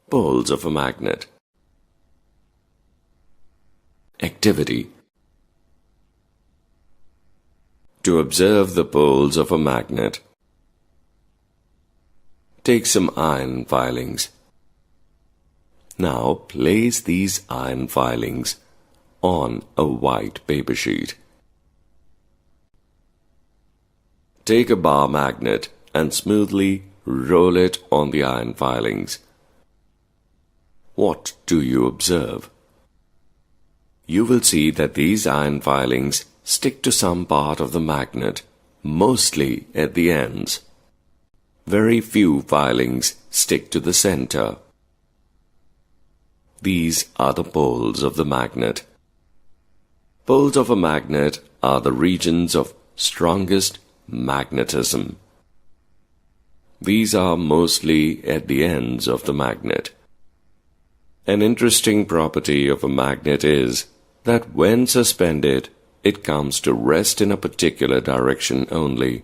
Poles of a magnet. Activity. To observe the poles of a magnet, take some iron filings. Now place these iron filings on a white paper sheet. Take a bar magnet and smoothly roll it on the iron filings. What do you observe? You will see that these iron filings stick to some part of the magnet, mostly at the ends. Very few filings stick to the center. These are the poles of the magnet. Poles of a magnet are the regions of strongest magnetism. These are mostly at the ends of the magnet. An interesting property of a magnet is that when suspended, it comes to rest in a particular direction only.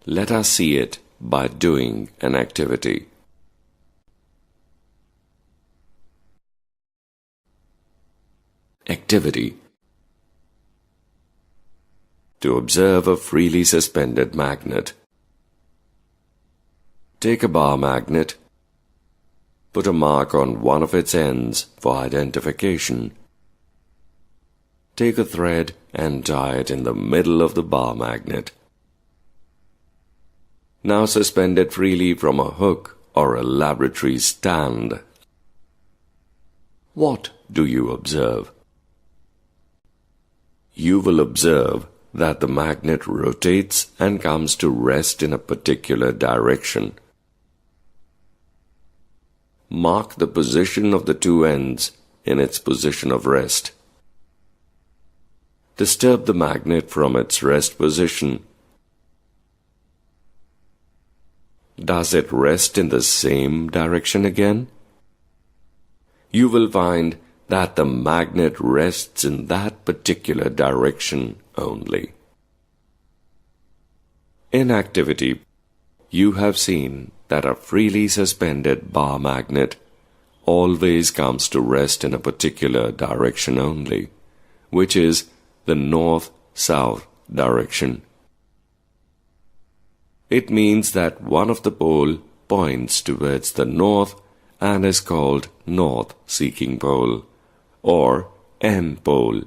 Let us see it by doing an activity. Activity. To observe a freely suspended magnet. Take a bar magnet. Put a mark on one of its ends for identification. Take a thread and tie it in the middle of the bar magnet. Now suspend it freely from a hook or a laboratory stand. What do you observe? You will observe that the magnet rotates and comes to rest in a particular direction. Mark the position of the two ends in its position of rest. Disturb the magnet from its rest position. Does it rest in the same direction again? You will find that the magnet rests in that particular direction only. In activity, you have seen that a freely suspended bar magnet always comes to rest in a particular direction only, which is the north-south direction. It means that one of the pole points towards the north and is called north-seeking pole, or N-pole,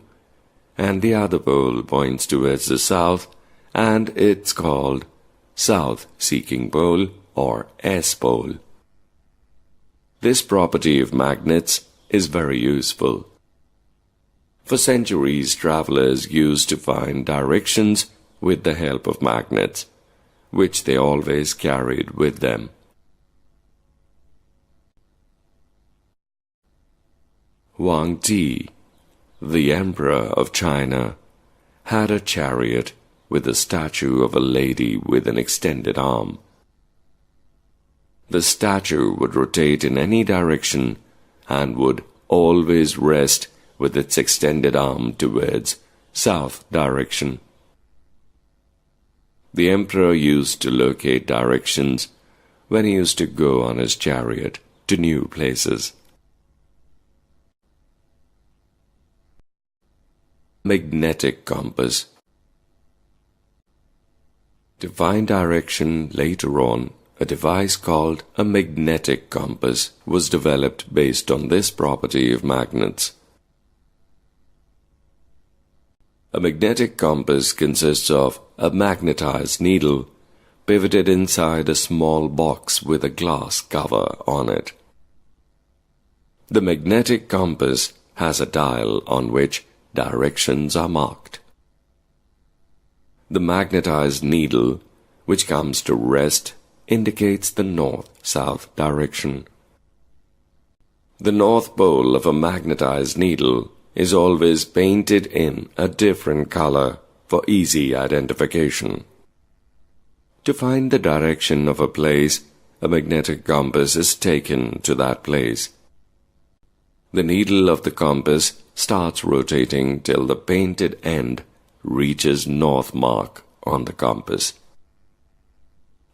and the other pole points towards the south and it's called south-seeking pole, or S-pole. This property of magnets is very useful. For centuries, travelers used to find directions with the help of magnets, which they always carried with them. Huang Ti, the emperor of China, had a chariot with a statue of a lady with an extended arm. The statue would rotate in any direction and would always rest with its extended arm towards south direction. The emperor used to locate directions when he used to go on his chariot to new places. Magnetic compass. To find direction later on, a device called a magnetic compass was developed based on this property of magnets. A magnetic compass consists of a magnetized needle pivoted inside a small box with a glass cover on it. The magnetic compass has a dial on which directions are marked. The magnetized needle, which comes to rest, indicates the north-south direction. The north pole of a magnetized needle is always painted in a different color for easy identification. To find the direction of a place, a magnetic compass is taken to that place. The needle of the compass starts rotating till the painted end reaches north mark on the compass.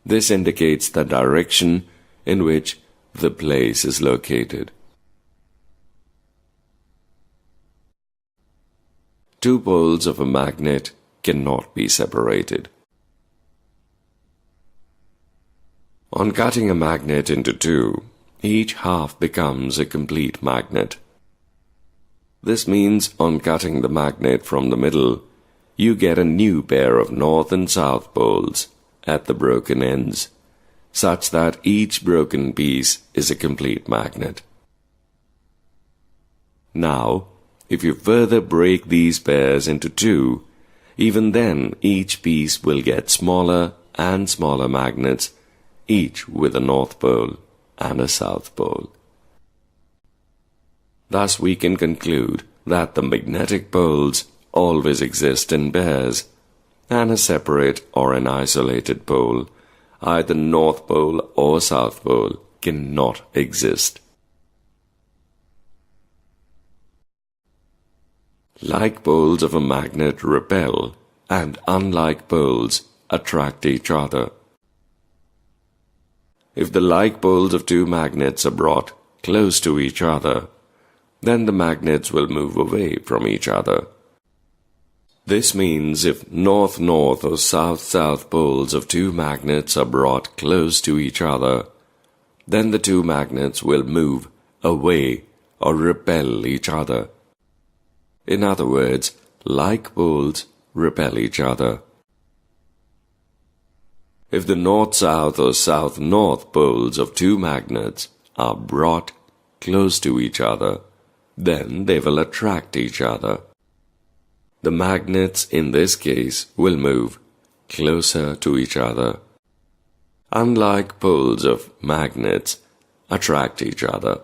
This indicates the direction in which the place is located. Two poles of a magnet cannot be separated. On cutting a magnet into two, each half becomes a complete magnet. This means on cutting the magnet from the middle, you get a new pair of north and south poles at the broken ends, such that each broken piece is a complete magnet. Now, if you further break these pairs into two, even then each piece will get smaller and smaller magnets, each with a north pole and a south pole. Thus we can conclude that the magnetic poles always exist in pairs, and a separate or an isolated pole, either north pole or south pole, cannot exist. Like poles of a magnet repel, and unlike poles attract each other. If the like poles of two magnets are brought close to each other, then the magnets will move away from each other. This means if north-north or south-south poles of two magnets are brought close to each other, then the two magnets will move away or repel each other. In other words, like poles repel each other. If the north-south or south-north poles of two magnets are brought close to each other, then they will attract each other. The magnets in this case will move closer to each other. Unlike poles of magnets attract each other.